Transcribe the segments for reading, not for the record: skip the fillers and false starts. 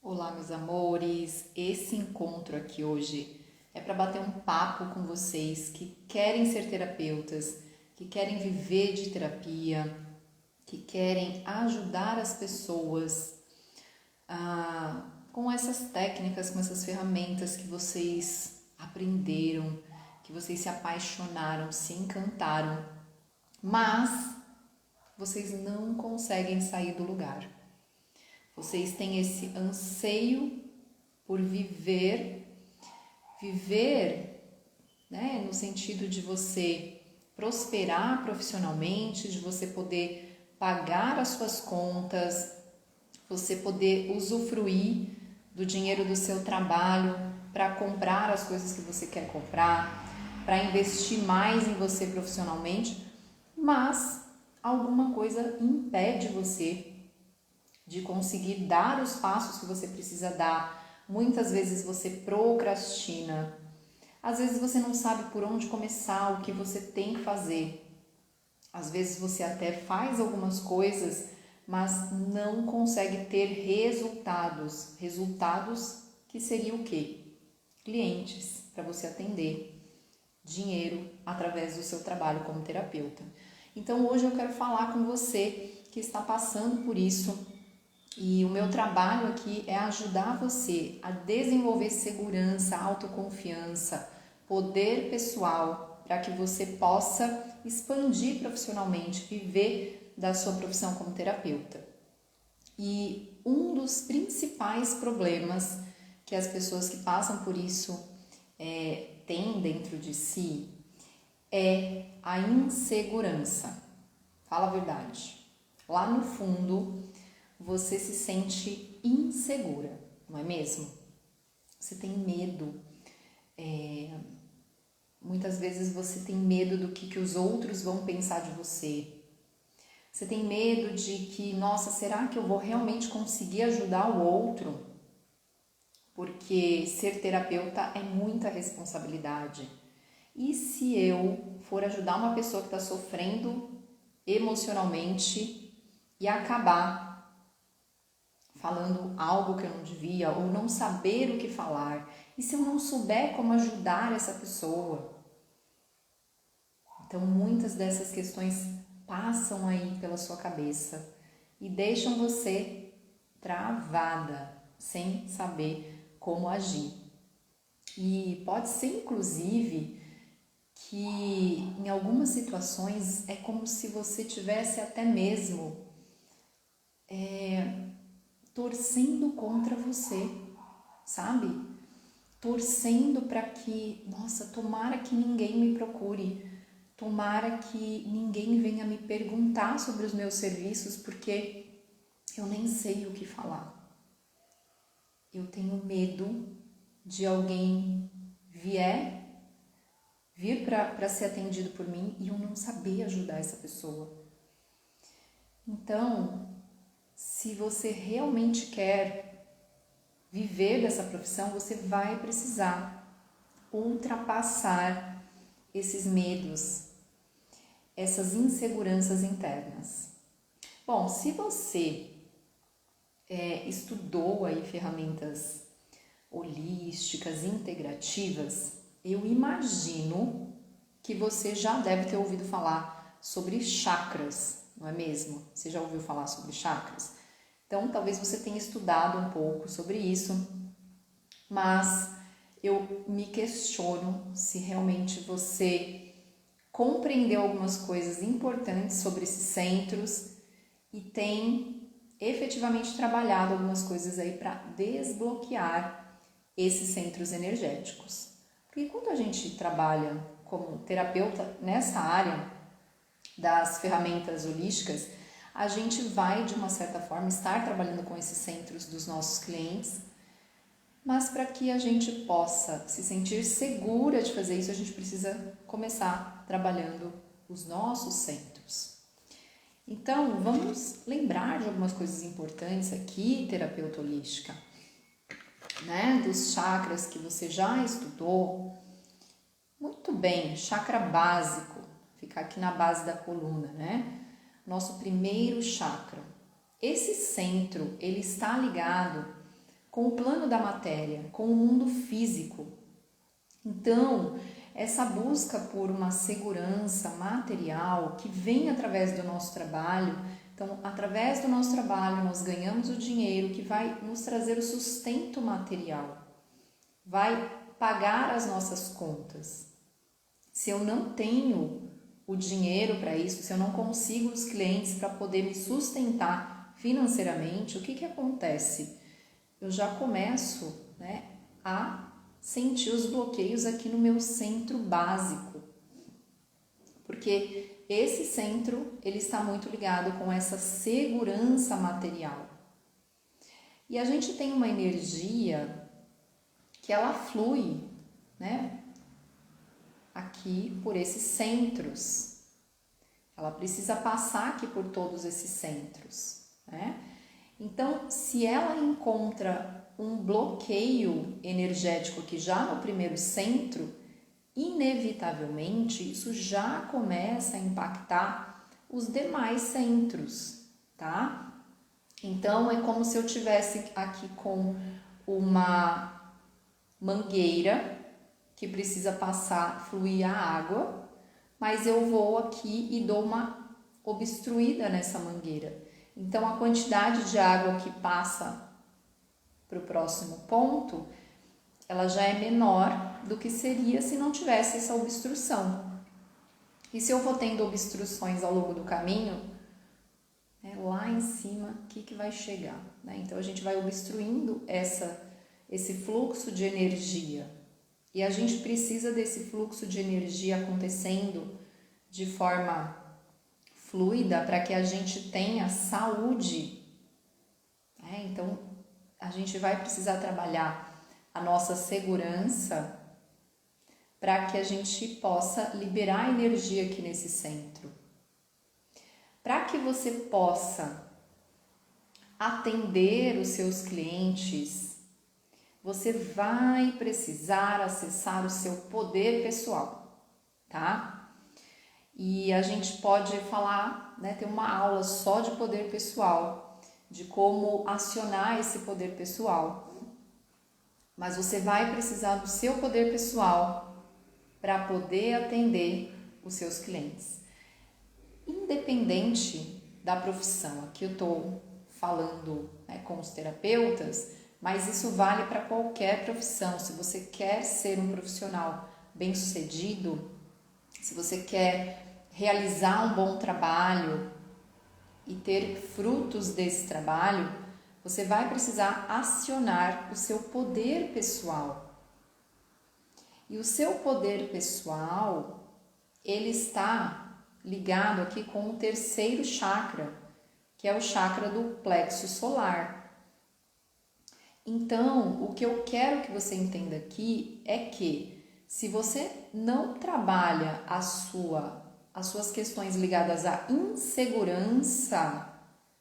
Olá, meus amores! Esse encontro aqui hoje é para bater um papo com vocês que querem ser terapeutas, que querem viver de terapia, que querem ajudar as pessoas com essas técnicas, com essas ferramentas que vocês aprenderam, que vocês se apaixonaram, se encantaram, mas vocês não conseguem sair do lugar. Vocês têm esse anseio por viver, né, no sentido de você prosperar profissionalmente, de você poder pagar as suas contas, você poder usufruir do dinheiro do seu trabalho para comprar as coisas que você quer comprar, para investir mais em você profissionalmente, mas alguma coisa impede você de conseguir dar os passos que você precisa dar. Muitas vezes você procrastina. Às vezes você não sabe por onde começar, o que você tem que fazer. Às vezes você até faz algumas coisas, mas não consegue ter resultados. Resultados que seriam o quê? Clientes para você atender, dinheiro através do seu trabalho como terapeuta. Então hoje eu quero falar com você que está passando por isso. E o meu trabalho aqui é ajudar você a desenvolver segurança, autoconfiança, poder pessoal, para que você possa expandir profissionalmente, viver da sua profissão como terapeuta. E um dos principais problemas que as pessoas que passam por isso têm dentro de si é a insegurança. Fala a verdade. Lá no fundo, você se sente insegura, não é mesmo? Você tem medo. Muitas vezes você tem medo do que os outros vão pensar de você. Você tem medo de que, nossa, será que eu vou realmente conseguir ajudar o outro? Porque ser terapeuta é muita responsabilidade. E se eu for ajudar uma pessoa que está sofrendo emocionalmente e acabar falando algo que eu não devia ou não saber o que falar? E se eu não souber como ajudar essa pessoa? Então, muitas dessas questões passam aí pela sua cabeça e deixam você travada, sem saber como agir. E pode ser, inclusive, que em algumas situações é como se você tivesse até mesmo torcendo contra você, sabe? Torcendo para que, nossa, tomara que ninguém me procure, tomara que ninguém venha me perguntar sobre os meus serviços, porque eu nem sei o que falar. Eu tenho medo de alguém vir para ser atendido por mim e eu não saber ajudar essa pessoa. Então, se você realmente quer viver dessa profissão, você vai precisar ultrapassar esses medos, essas inseguranças internas. Bom, se você estudou aí ferramentas holísticas, integrativas, eu imagino que você já deve ter ouvido falar sobre chakras, não é mesmo? Você já ouviu falar sobre chakras? Então, talvez você tenha estudado um pouco sobre isso, mas eu me questiono se realmente você compreendeu algumas coisas importantes sobre esses centros e tem efetivamente trabalhado algumas coisas aí para desbloquear esses centros energéticos. Porque quando a gente trabalha como terapeuta nessa área das ferramentas holísticas, a gente vai, de uma certa forma, estar trabalhando com esses centros dos nossos clientes, mas para que a gente possa se sentir segura de fazer isso, a gente precisa começar trabalhando os nossos centros. Então, vamos lembrar de algumas coisas importantes aqui, terapeuta holística, né? Dos chakras que você já estudou. Muito bem, chakra básico, fica aqui na base da coluna, né? Nosso primeiro chakra. Esse centro, ele está ligado com o plano da matéria, com o mundo físico. Então, essa busca por uma segurança material que vem através do nosso trabalho. Então, através do nosso trabalho, nós ganhamos o dinheiro que vai nos trazer o sustento material, vai pagar as nossas contas. Se eu não tenho o dinheiro para isso, se eu não consigo os clientes para poder me sustentar financeiramente, o que acontece? Eu já começo, a sentir os bloqueios aqui no meu centro básico, porque esse centro ele está muito ligado com essa segurança material. E a gente tem uma energia que ela flui, aqui por esses centros. Ela precisa passar aqui por todos esses centros, Então, se ela encontra um bloqueio energético aqui já no primeiro centro, inevitavelmente isso já começa a impactar os demais centros, tá? Então, é como se eu tivesse aqui com uma mangueira que precisa passar, fluir a água, mas eu vou aqui e dou uma obstruída nessa mangueira. Então, a quantidade de água que passa para o próximo ponto, ela já é menor do que seria se não tivesse essa obstrução. E se eu vou tendo obstruções ao longo do caminho, lá em cima, o que vai chegar? Então, a gente vai obstruindo esse fluxo de energia. E a gente precisa desse fluxo de energia acontecendo de forma fluida para que a gente tenha saúde. Então, a gente vai precisar trabalhar a nossa segurança para que a gente possa liberar energia aqui nesse centro. Para que você possa atender os seus clientes, você vai precisar acessar o seu poder pessoal, tá? E a gente pode falar, ter uma aula só de poder pessoal, de como acionar esse poder pessoal. Mas você vai precisar do seu poder pessoal para poder atender os seus clientes. Independente da profissão, aqui eu estou falando com os terapeutas, mas isso vale para qualquer profissão. Se você quer ser um profissional bem-sucedido, se você quer realizar um bom trabalho e ter frutos desse trabalho, você vai precisar acionar o seu poder pessoal. E o seu poder pessoal, ele está ligado aqui com o terceiro chakra, que é o chakra do plexo solar. Então, o que eu quero que você entenda aqui é que se você não trabalha as suas questões ligadas à insegurança,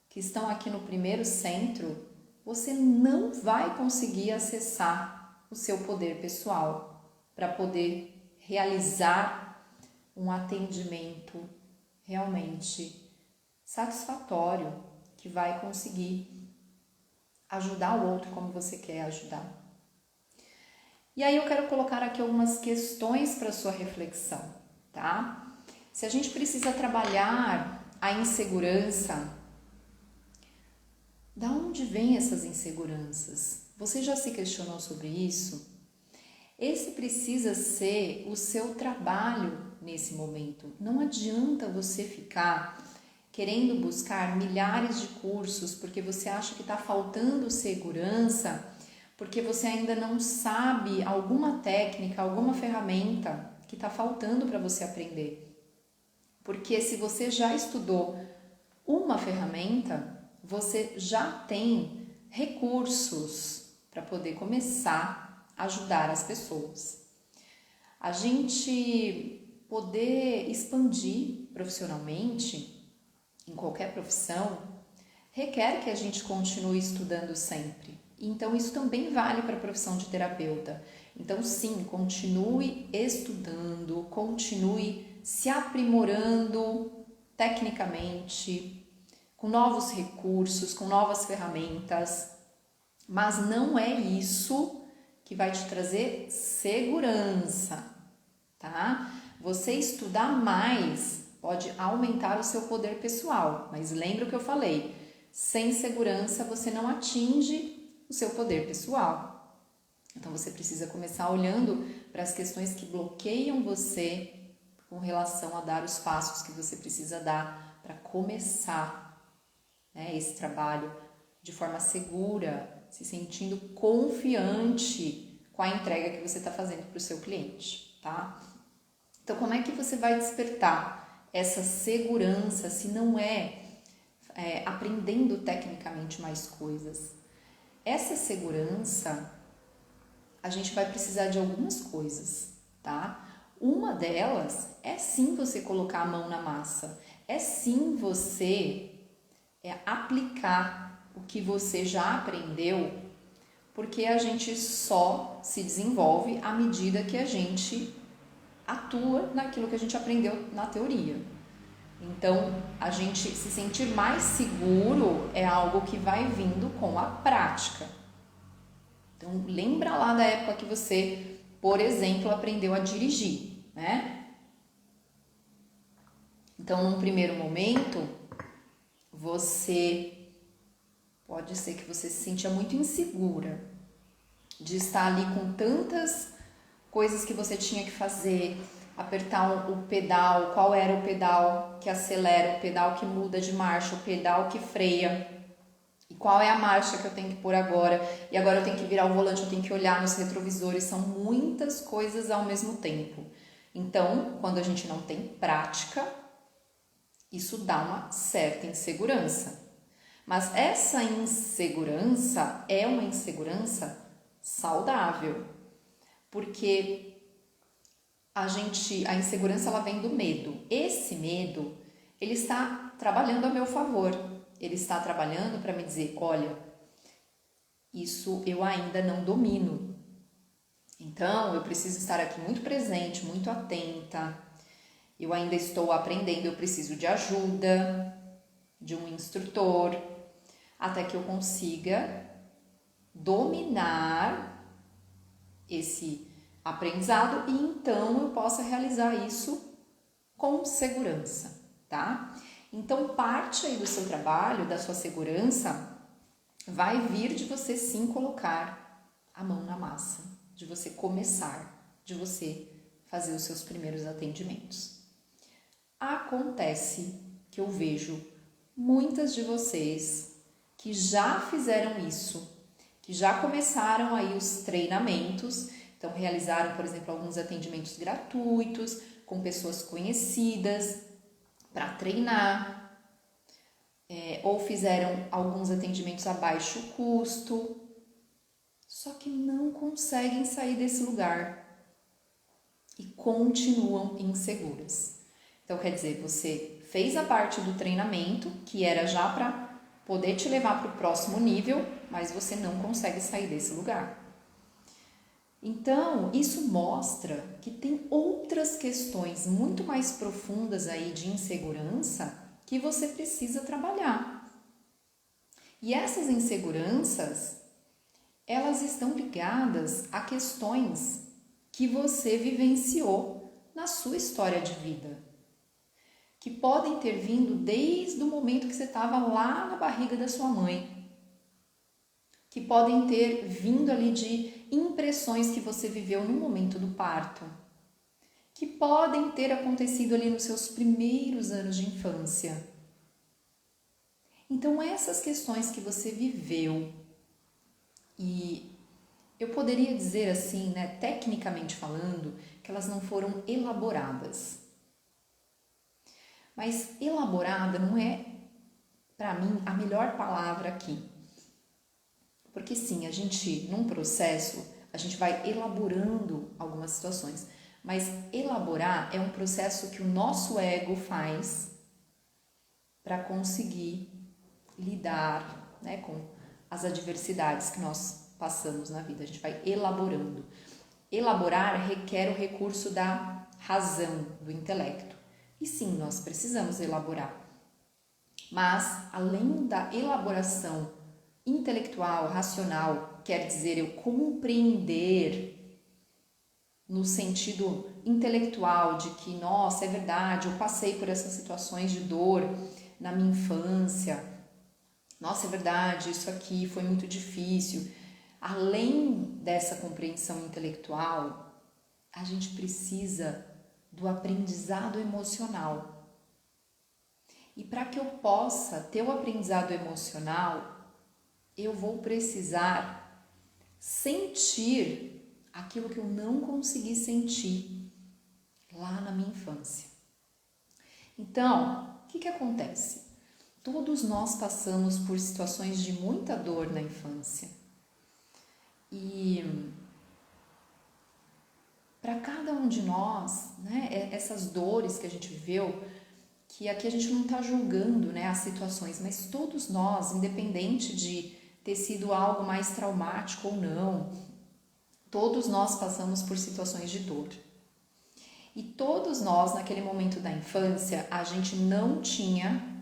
que estão aqui no primeiro centro, você não vai conseguir acessar o seu poder pessoal para poder realizar um atendimento realmente satisfatório, que vai conseguir ajudar o outro como você quer ajudar. E aí eu quero colocar aqui algumas questões para sua reflexão, tá? Se a gente precisa trabalhar a insegurança, da onde vêm essas inseguranças? Você já se questionou sobre isso? Esse precisa ser o seu trabalho nesse momento. Não adianta você ficar querendo buscar milhares de cursos porque você acha que está faltando segurança, porque você ainda não sabe alguma técnica, alguma ferramenta que está faltando para você aprender. Porque se você já estudou uma ferramenta, você já tem recursos para poder começar a ajudar as pessoas. A gente poder expandir profissionalmente em qualquer profissão requer que a gente continue estudando sempre. Então, isso também vale para a profissão de terapeuta. Então, sim, continue estudando, continue se aprimorando tecnicamente, com novos recursos, com novas ferramentas. Mas não é isso que vai te trazer segurança, tá? Você estudar mais pode aumentar o seu poder pessoal, mas lembra o que eu falei, sem segurança você não atinge o seu poder pessoal. Então você precisa começar olhando para as questões que bloqueiam você com relação a dar os passos que você precisa dar para começar, né, esse trabalho de forma segura, se sentindo confiante com a entrega que você está fazendo para o seu cliente, tá? Então, como é que você vai despertar essa segurança se não é aprendendo tecnicamente mais coisas? Essa segurança, a gente vai precisar de algumas coisas, tá? Uma delas é sim você colocar a mão na massa, é sim você aplicar o que você já aprendeu, porque a gente só se desenvolve à medida que a gente atua naquilo que a gente aprendeu na teoria. Então, a gente se sentir mais seguro é algo que vai vindo com a prática. Então, lembra lá da época que você, por exemplo, aprendeu a dirigir, né? Então, num primeiro momento, pode ser que você se sentia muito insegura de estar ali com tantas coisas que você tinha que fazer, apertar o pedal, qual era o pedal que acelera, o pedal que muda de marcha, o pedal que freia, e qual é a marcha que eu tenho que pôr agora, e agora eu tenho que virar o volante, eu tenho que olhar nos retrovisores, são muitas coisas ao mesmo tempo. Então, quando a gente não tem prática, isso dá uma certa insegurança. Mas essa insegurança é uma insegurança saudável, porque a insegurança ela vem do medo. Esse medo, ele está trabalhando a meu favor. Ele está trabalhando para me dizer, olha, isso eu ainda não domino. Então, eu preciso estar aqui muito presente, muito atenta. Eu ainda estou aprendendo, eu preciso de ajuda, de um instrutor, até que eu consiga dominar esse aprendizado e então eu possa realizar isso com segurança, tá? Então, parte aí do seu trabalho, da sua segurança, vai vir de você sim colocar a mão na massa, de você começar, de você fazer os seus primeiros atendimentos. Acontece que eu vejo muitas de vocês que já fizeram isso, que já começaram aí os treinamentos, então realizaram, por exemplo, alguns atendimentos gratuitos com pessoas conhecidas para treinar, ou fizeram alguns atendimentos a baixo custo, só que não conseguem sair desse lugar e continuam inseguras. Então, quer dizer, você fez a parte do treinamento, que era já para poder te levar para o próximo nível, mas você não consegue sair desse lugar. Então, isso mostra que tem outras questões muito mais profundas aí de insegurança que você precisa trabalhar. E essas inseguranças, elas estão ligadas a questões que você vivenciou na sua história de vida, que podem ter vindo desde o momento que você estava lá na barriga da sua mãe, que podem ter vindo ali de impressões que você viveu no momento do parto, que podem ter acontecido ali nos seus primeiros anos de infância. Então, essas questões que você viveu, e eu poderia dizer assim, né, tecnicamente falando, que elas não foram elaboradas. Mas elaborada não é, para mim, a melhor palavra aqui. Porque sim, a gente, num processo, a gente vai elaborando algumas situações. Mas elaborar é um processo que o nosso ego faz para conseguir lidar, né, com as adversidades que nós passamos na vida. A gente vai elaborando. Elaborar requer o recurso da razão, do intelecto. E sim, nós precisamos elaborar. Mas, além da elaboração intelectual, racional, quer dizer eu compreender no sentido intelectual de que, nossa, é verdade, eu passei por essas situações de dor na minha infância, nossa, é verdade, isso aqui foi muito difícil. Além dessa compreensão intelectual, a gente precisa do aprendizado emocional. E para que eu possa ter o aprendizado emocional, eu vou precisar sentir aquilo que eu não consegui sentir lá na minha infância. Então, o que acontece? Todos nós passamos por situações de muita dor na infância. E para cada um de nós, né, essas dores que a gente viveu, que aqui a gente não está julgando, né, as situações, mas todos nós, independente de ter sido algo mais traumático ou não, todos nós passamos por situações de dor. E todos nós, naquele momento da infância, a gente não tinha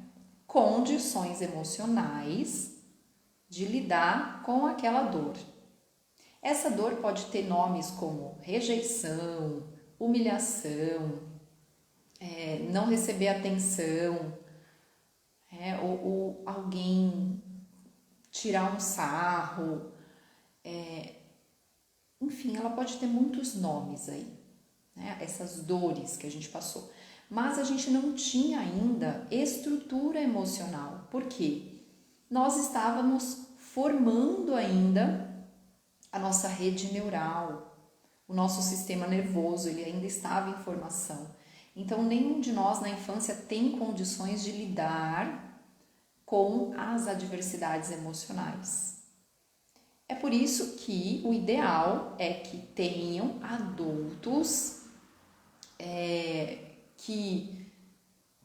condições emocionais de lidar com aquela dor. Essa dor pode ter nomes como rejeição, humilhação, não receber atenção, ou alguém tirar um sarro, enfim, ela pode ter muitos nomes aí, né? Essas dores que a gente passou. Mas a gente não tinha ainda estrutura emocional. Por quê? Nós estávamos formando ainda a nossa rede neural, o nosso sistema nervoso, ele ainda estava em formação. Então, nenhum de nós na infância tem condições de lidar com as adversidades emocionais. É por isso que o ideal é que tenham adultos que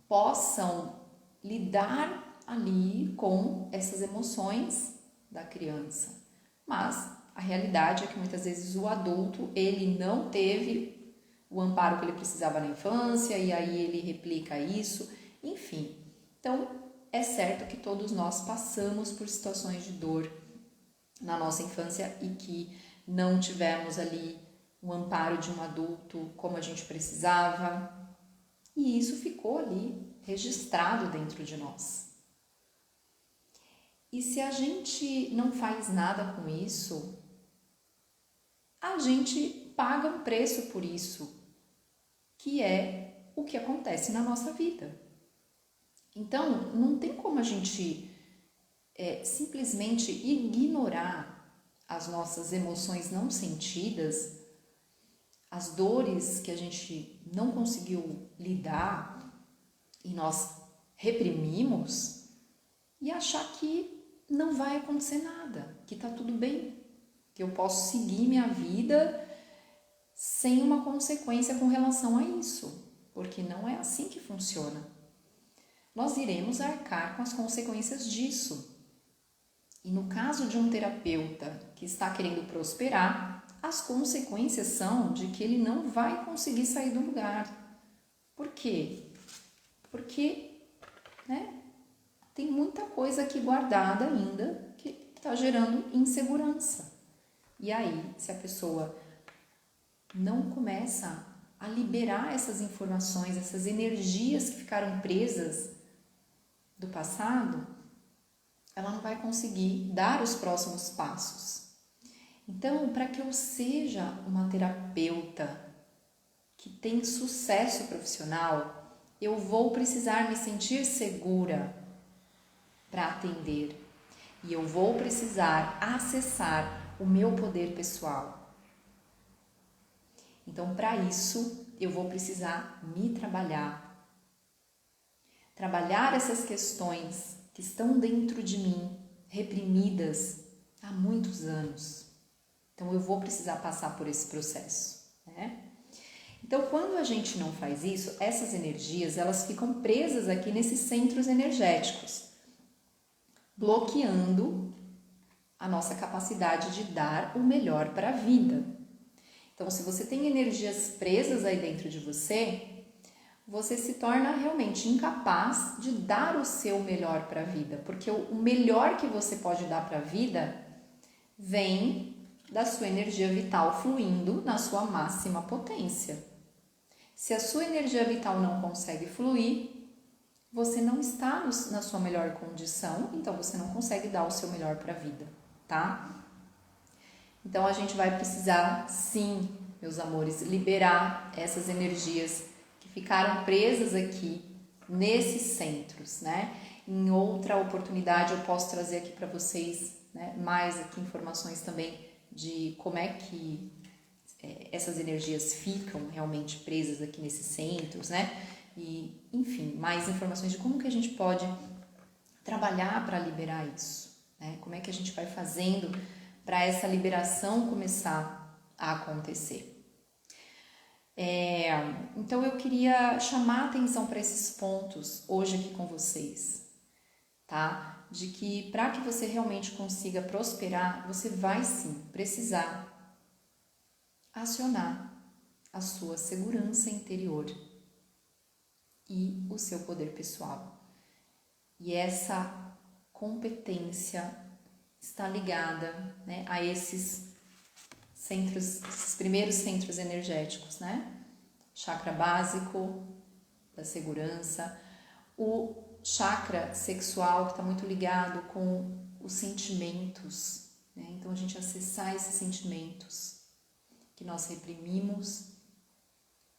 possam lidar ali com essas emoções da criança. Mas a realidade é que muitas vezes o adulto, ele não teve o amparo que ele precisava na infância e aí ele replica isso, enfim. Então, é certo que todos nós passamos por situações de dor na nossa infância e que não tivemos ali o amparo de um adulto como a gente precisava. E isso ficou ali, registrado dentro de nós. E se a gente não faz nada com isso, a gente paga um preço por isso, que é o que acontece na nossa vida. Então, não tem como a gente simplesmente ignorar as nossas emoções não sentidas, as dores que a gente não conseguiu lidar e nós reprimimos e achar que não vai acontecer nada, que tá tudo bem, que eu posso seguir minha vida sem uma consequência com relação a isso, porque não é assim que funciona. Nós iremos arcar com as consequências disso. E no caso de um terapeuta que está querendo prosperar, as consequências são de que ele não vai conseguir sair do lugar. Por quê? Porque, tem muita coisa aqui guardada ainda que está gerando insegurança. E aí, se a pessoa não começa a liberar essas informações, essas energias que ficaram presas do passado, ela não vai conseguir dar os próximos passos. Então, para que eu seja uma terapeuta que tem sucesso profissional, eu vou precisar me sentir segura para atender. E eu vou precisar acessar o meu poder pessoal. Então, para isso, eu vou precisar me trabalhar. Trabalhar essas questões que estão dentro de mim, reprimidas há muitos anos. Então, eu vou precisar passar por esse processo, né? Então, quando a gente não faz isso, essas energias, elas ficam presas aqui nesses centros energéticos, bloqueando a nossa capacidade de dar o melhor para a vida. Então, se você tem energias presas aí dentro de você, você se torna realmente incapaz de dar o seu melhor para a vida, porque o melhor que você pode dar para a vida vem da sua energia vital fluindo na sua máxima potência. Se a sua energia vital não consegue fluir, você não está na sua melhor condição, então você não consegue dar o seu melhor para a vida, tá? Então a gente vai precisar, sim, meus amores, liberar essas energias que ficaram presas aqui nesses centros, né? Em outra oportunidade eu posso trazer aqui para vocês, né, mais aqui informações também de como é que essas energias ficam realmente presas aqui nesses centros, né? E, enfim, mais informações de como que a gente pode trabalhar para liberar isso, né? Como é que a gente vai fazendo para essa liberação começar a acontecer. Então eu queria chamar a atenção para esses pontos hoje aqui com vocês, tá? De que para que você realmente consiga prosperar, você vai sim precisar acionar a sua segurança interior e o seu poder pessoal. E essa competência está ligada, né, a esses centros, esses primeiros centros energéticos, né? Chakra básico da segurança, o chakra sexual que está muito ligado com os sentimentos, né? Então a gente acessar esses sentimentos que nós reprimimos,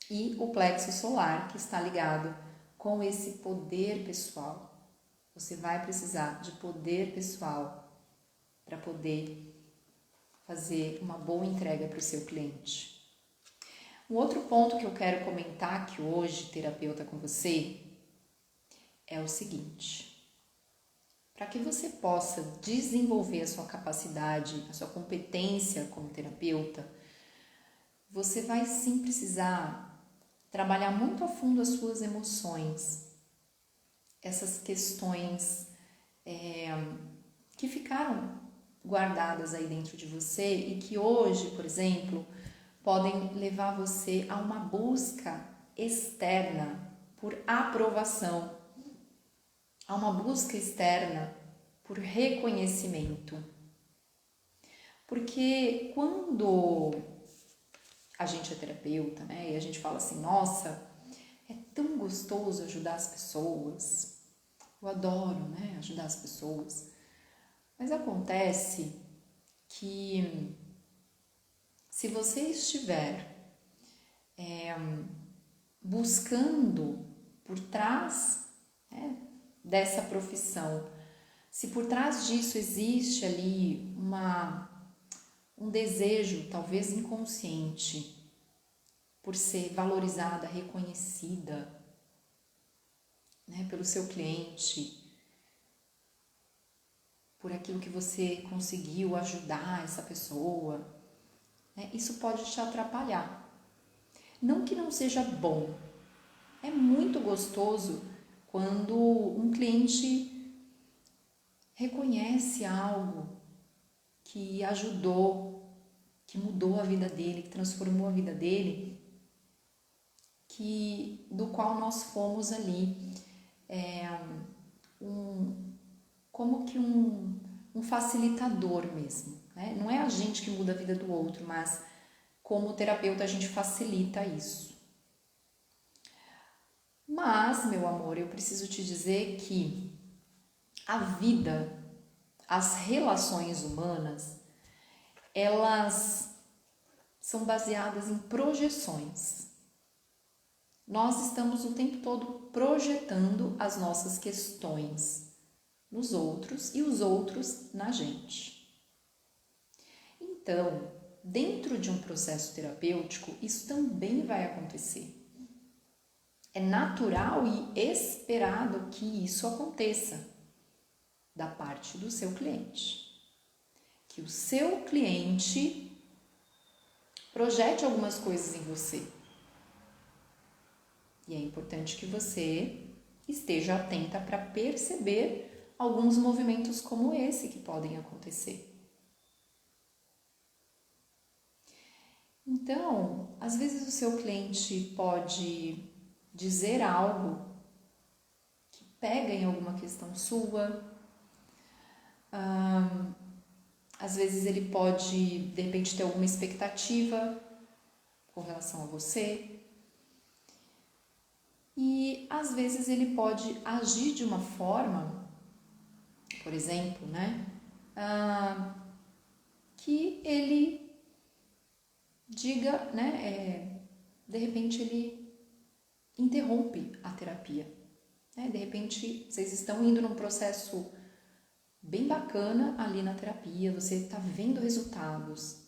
e o plexo solar que está ligado com esse poder pessoal. Você vai precisar de poder pessoal para poder fazer uma boa entrega para o seu cliente. Um outro ponto que eu quero comentar aqui hoje, terapeuta, com você, é o seguinte: para que você possa desenvolver a sua capacidade, a sua competência como terapeuta, você vai sim precisar trabalhar muito a fundo as suas emoções, essas questões que ficaram guardadas aí dentro de você e que hoje, por exemplo, podem levar você a uma busca externa por aprovação, a uma busca externa por reconhecimento. Porque quando a gente é terapeuta, né, e a gente fala assim, nossa, é tão gostoso ajudar as pessoas, eu adoro, né, ajudar as pessoas, mas acontece que se você estiver buscando por trás, né, dessa profissão, se por trás disso existe ali um desejo, talvez inconsciente, por ser valorizada, reconhecida, né, pelo seu cliente, por aquilo que você conseguiu ajudar essa pessoa, né, isso pode te atrapalhar. Não que não seja bom, é muito gostoso quando um cliente reconhece algo que ajudou, que mudou a vida dele, que transformou a vida dele, do qual nós fomos ali como que um facilitador mesmo, né? Não é a gente que muda a vida do outro, mas como terapeuta a gente facilita isso. Mas, meu amor, eu preciso te dizer que a vida, as relações humanas, elas são baseadas em projeções. Nós estamos o tempo todo projetando as nossas questões nos outros e os outros na gente. Então, dentro de um processo terapêutico, isso também vai acontecer. É natural e esperado que isso aconteça da parte do seu cliente. Que o seu cliente projete algumas coisas em você. E é importante que você esteja atenta para perceber alguns movimentos como esse que podem acontecer. Então, às vezes o seu cliente pode dizer algo que pega em alguma questão sua. Às vezes ele pode, de repente, ter alguma expectativa com relação a você. E às vezes ele pode agir de uma forma, por exemplo, né? Que ele diga, né? De repente ele interrompe a terapia. Né? De repente vocês estão indo num processo bem bacana ali na terapia, você está vendo resultados.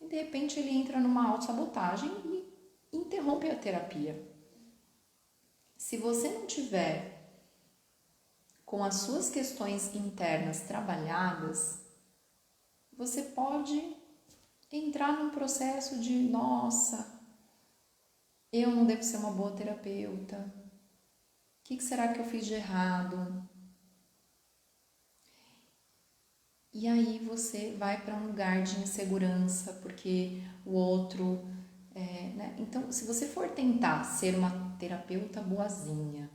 E de repente ele entra numa autossabotagem e interrompe a terapia. Se você não tiver com as suas questões internas trabalhadas, você pode entrar num processo de, nossa, eu não devo ser uma boa terapeuta. O que será que eu fiz de errado? E aí você vai para um lugar de insegurança, porque o outro... né? Então, se você for tentar ser uma terapeuta boazinha,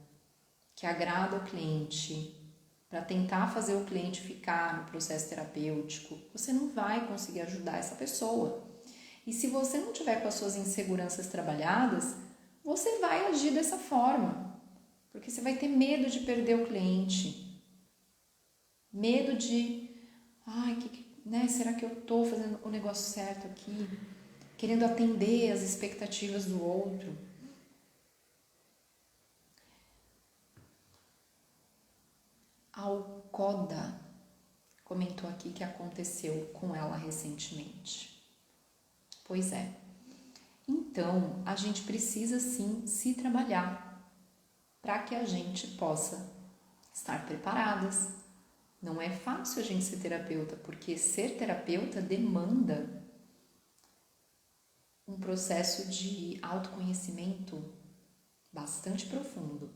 que agrada o cliente, para tentar fazer o cliente ficar no processo terapêutico, você não vai conseguir ajudar essa pessoa. E se você não tiver com as suas inseguranças trabalhadas, você vai agir dessa forma, porque você vai ter medo de perder o cliente, medo de, né, será que eu estou fazendo o negócio certo aqui? Querendo atender as expectativas do outro. A Alcoda comentou aqui que aconteceu com ela recentemente. Pois é. Então, a gente precisa sim se trabalhar para que a gente possa estar preparadas. Não é fácil a gente ser terapeuta, porque ser terapeuta demanda um processo de autoconhecimento bastante profundo.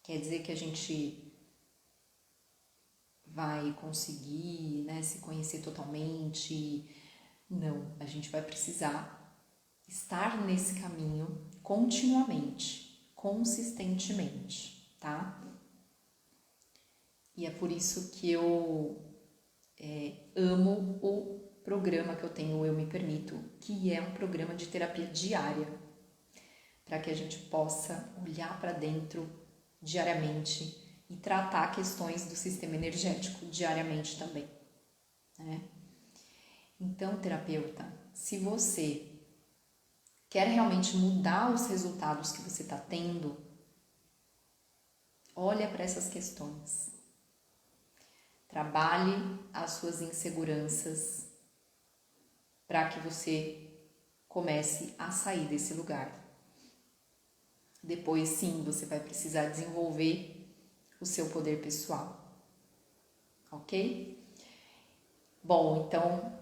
Quer dizer que a gente vai conseguir, né, se conhecer totalmente? Não, a gente vai precisar estar nesse caminho continuamente, consistentemente, tá? E é por isso que eu amo o programa que eu tenho, Eu Me Permito, que é um programa de terapia diária, para que a gente possa olhar para dentro diariamente e tratar questões do sistema energético diariamente também, né? Então, terapeuta, se você quer realmente mudar os resultados que você está tendo, olha para essas questões. Trabalhe as suas inseguranças para que você comece a sair desse lugar. Depois, sim, você vai precisar desenvolver o seu poder pessoal, ok? Bom, então,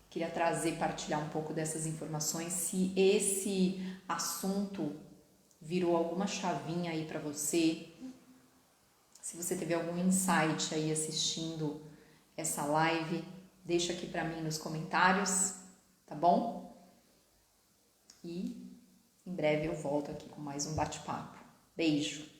queria partilhar um pouco dessas informações. Se esse assunto virou alguma chavinha aí para você, se você teve algum insight aí assistindo essa live, deixa aqui para mim nos comentários, tá bom? E em breve eu volto aqui com mais um bate-papo. Beijo!